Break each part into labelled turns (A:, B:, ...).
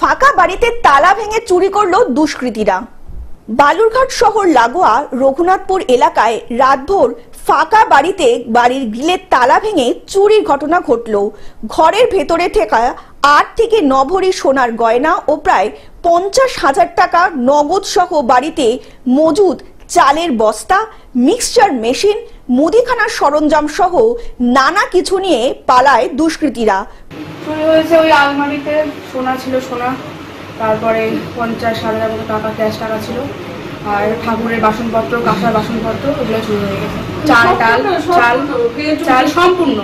A: ফাঁকা বাড়িতে তালা ভেঙে চুরি করলো দুষ্কৃতীরা। বালুরঘাট শহর লাগোয়া রঘুনাথপুর এলাকায় রাতভর ফাঁকা বাড়িতে বাড়ির গ্রিলের তালা ভেঙে চুরির ঘটনা ঘটল। ঘরের ভেতরে থাকা 8 থেকে 9 ভরি সোনার গয়না ও প্রায় 50,000 টাকা নগদ সহ বাড়িতে মজুদ চালের বস্তা, মিক্সচার মেশিন, মুদিখানার সরঞ্জাম সহ নানা কিছু নিয়ে পালায় দুষ্কৃতীরা।
B: চুরি হয়েছে ওই আলমারিতে সোনা ছিল, সোনা, তারপরে 50,000 মতো টাকা, ক্যাশ টাকা ছিল, আর ঠাকুরের বাসনপত্র, কাঁসার বাসনপত্র, ওগুলো চুরি হয়ে গেছে। চাল সম্পূর্ণ।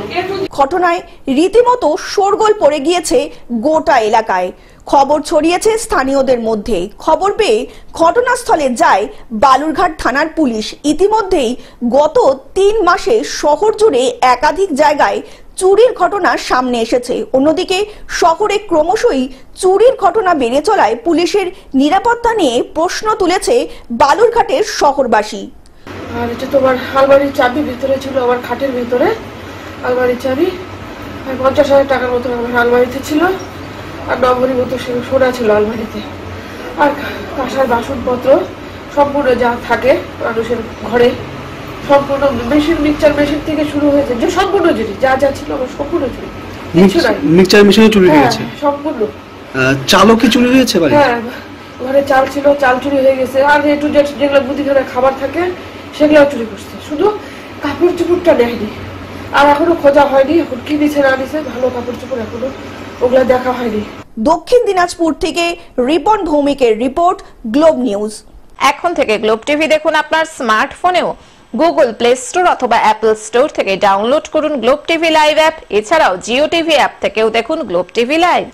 A: ঘটনায় রীতিমতো শোরগোল পড়ে গিয়েছে গোটা এলাকায়। খবর ছড়িয়েছে স্থানীয়দের মধ্যে। খবর পেয়ে ঘটনাস্থলে যায় বালুরঘাট থানার পুলিশ। ইতিমধ্যেই গত 3 মাসে শহর জুড়ে একাধিক জায়গায় চুরির ঘটনা সামনে এসেছে। অন্যদিকে শহরে ক্রমশই চুরির ঘটনা বেড়ে চলায় পুলিশের নিরাপত্তা নিয়ে প্রশ্ন তুলেছে বালুরঘাটের শহরবাসী।
B: আর এটা তোমার আলমারির চাবি ভিতরে ছিল, আমার খাটের ভিতরে আলমারির চাবি, 50,000 টাকার মতো আলমারিতে ছিল, আর 9 ভরি মতো সোনা ছিল আলমারিতে, আর কাঁসার বাসনপত্র সম্পূর্ণ যা থাকে মানুষের ঘরে, সম্পূর্ণ মেশিন, মিক্সচার মেশিন থেকে শুরু হয়েছে, যে সম্পূর্ণ জিনিস যা যা ছিল আমার সম্পূর্ণ চুরি।
C: মিক্সচার মেশিনে চুরি হয়েছে
B: সম্পূর্ণ।
C: চালও কি চুরি হয়েছে বাড়ি?
B: হ্যাঁ, ঘরে চাল ছিল, চাল চুরি হয়ে গেছে, আর একটু যেগুলো মুদিখানা খাবার থাকে সেগুলো চুরি করছে। শুধু কাপড় চোপড়টা নেয়নি, আর এখনো খোঁজা হয়নি, এখন কি নিচে না নিচে ভালো কাপড় চোপড় এখনো ওগুলো দেখা হয়নি।
A: দক্ষিণ দিনাজপুর থেকে রিপন ভৌমিকের রিপোর্ট, গ্লোব নিউজ।
D: এখন থেকে গ্লোব টিভি দেখুন আপনার স্মার্টফোনেও। গুগল প্লে স্টোর অথবা অ্যাপল স্টোর থেকে ডাউনলোড করুন গ্লোব টিভি লাইভ অ্যাপ। এছাড়াও জিও টিভি অ্যাপ থেকেও দেখুন গ্লোব টিভি লাইভ।